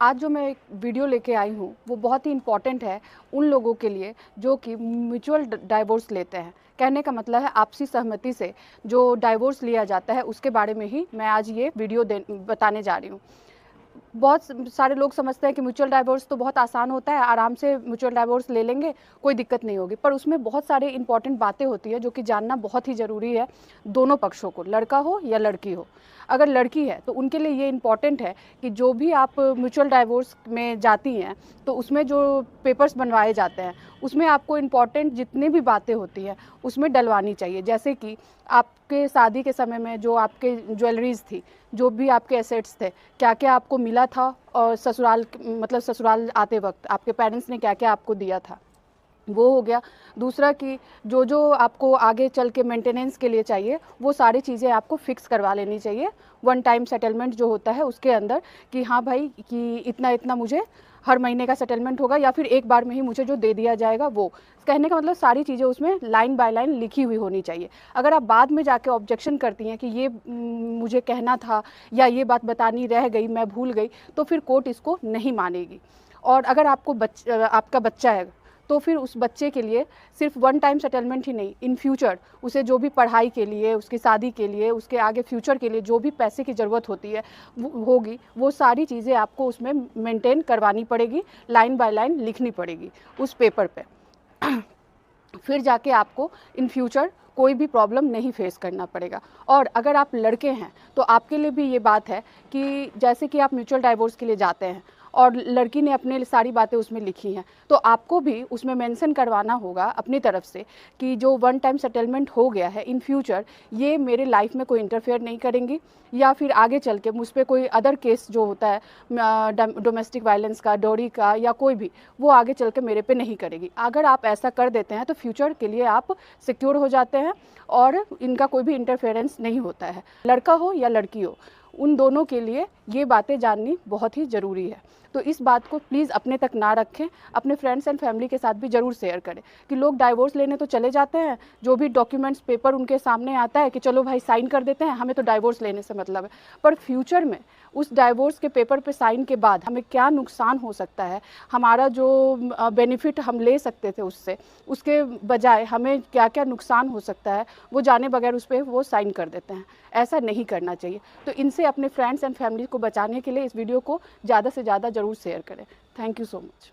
आज जो मैं एक वीडियो लेके आई हूँ वो बहुत ही इम्पॉर्टेंट है उन लोगों के लिए जो कि म्यूचुअल डाइवोर्स लेते हैं। कहने का मतलब है आपसी सहमति से जो डाइवोर्स लिया जाता है उसके बारे में ही मैं आज ये वीडियो बताने जा रही हूँ। बहुत सारे लोग समझते हैं कि म्यूचुअल डाइवोर्स तो बहुत आसान होता है, आराम से म्यूचुअल डाइवोर्स ले लेंगे, कोई दिक्कत नहीं होगी। पर उसमें बहुत सारे इंपॉर्टेंट बातें होती है जो कि जानना बहुत ही ज़रूरी है दोनों पक्षों को, लड़का हो या लड़की हो। अगर लड़की है तो उनके लिए ये इम्पॉर्टेंट है कि जो भी आप म्यूचुअल डाइवोर्स में जाती हैं तो उसमें जो पेपर्स बनवाए जाते हैं उसमें आपको इम्पॉर्टेंट जितनी भी बातें होती हैं उसमें डलवानी चाहिए। जैसे कि आपके शादी के समय में जो आपके ज्वेलरीज थी, जो भी आपके एसेट्स थे, क्या क्या आपको मिला था और ससुराल मतलब ससुराल आते वक्त आपके पेरेंट्स ने क्या क्या आपको दिया था, वो हो गया। दूसरा कि जो जो आपको आगे चल के मेंटेनेंस के लिए चाहिए वो सारी चीज़ें आपको फिक्स करवा लेनी चाहिए वन टाइम सेटलमेंट जो होता है उसके अंदर, कि हाँ भाई कि इतना इतना मुझे हर महीने का सेटलमेंट होगा या फिर एक बार में ही मुझे जो दे दिया जाएगा वो। कहने का मतलब सारी चीज़ें उसमें लाइन बाय लाइन लिखी हुई होनी चाहिए। अगर आप बाद में जाके ऑब्जेक्शन करती हैं कि ये मुझे कहना था या ये बात बतानी रह गई, मैं भूल गई, तो फिर कोर्ट इसको नहीं मानेगी। और अगर आपको आपका बच्चा है तो फिर उस बच्चे के लिए सिर्फ वन टाइम सेटलमेंट ही नहीं, इन फ्यूचर उसे जो भी पढ़ाई के लिए, उसकी शादी के लिए, उसके आगे फ्यूचर के लिए जो भी पैसे की ज़रूरत होती है होगी, वो सारी चीज़ें आपको उसमें मेंटेन करवानी पड़ेगी, लाइन बाय लाइन लिखनी पड़ेगी उस पेपर पे। फिर जाके आपको इन फ्यूचर कोई भी प्रॉब्लम नहीं फेस करना पड़ेगा। और अगर आप लड़के हैं तो आपके लिए भी ये बात है कि जैसे कि आप म्यूचुअल डाइवोर्स के लिए जाते हैं और लड़की ने अपने सारी बातें उसमें लिखी हैं, तो आपको भी उसमें मेंशन करवाना होगा अपनी तरफ से कि जो वन टाइम सेटलमेंट हो गया है, इन फ्यूचर ये मेरे लाइफ में कोई इंटरफेयर नहीं करेंगी या फिर आगे चल के मुझ पर कोई अदर केस जो होता है डोमेस्टिक वायलेंस का, डोरी का या कोई भी, वो आगे चल के मेरे पे नहीं करेगी। अगर आप ऐसा कर देते हैं तो फ्यूचर के लिए आप सिक्योर हो जाते हैं और इनका कोई भी इंटरफेरेंस नहीं होता है। लड़का हो या लड़की हो, उन दोनों के लिए ये बातें जाननी बहुत ही ज़रूरी है। तो इस बात को प्लीज़ अपने तक ना रखें, अपने फ्रेंड्स एंड फैमिली के साथ भी ज़रूर शेयर करें कि लोग डाइवोर्स लेने तो चले जाते हैं, जो भी डॉक्यूमेंट्स पेपर उनके सामने आता है कि चलो भाई साइन कर देते हैं, हमें तो डाइवोर्स लेने से मतलब है। पर फ्यूचर में उस डाइवोर्स के पेपर पे साइन के बाद हमें क्या नुकसान हो सकता है, हमारा जो बेनिफिट हम ले सकते थे उससे, उसके बजाय हमें क्या क्या नुकसान हो सकता है, वो जाने बगैर उस पर वो साइन कर देते हैं। ऐसा नहीं करना चाहिए। तो इनसे अपने फ्रेंड्स एंड फैमिली को बचाने के लिए इस वीडियो को ज़्यादा से ज़्यादा ज़रूर शेयर करें। Thank you so much.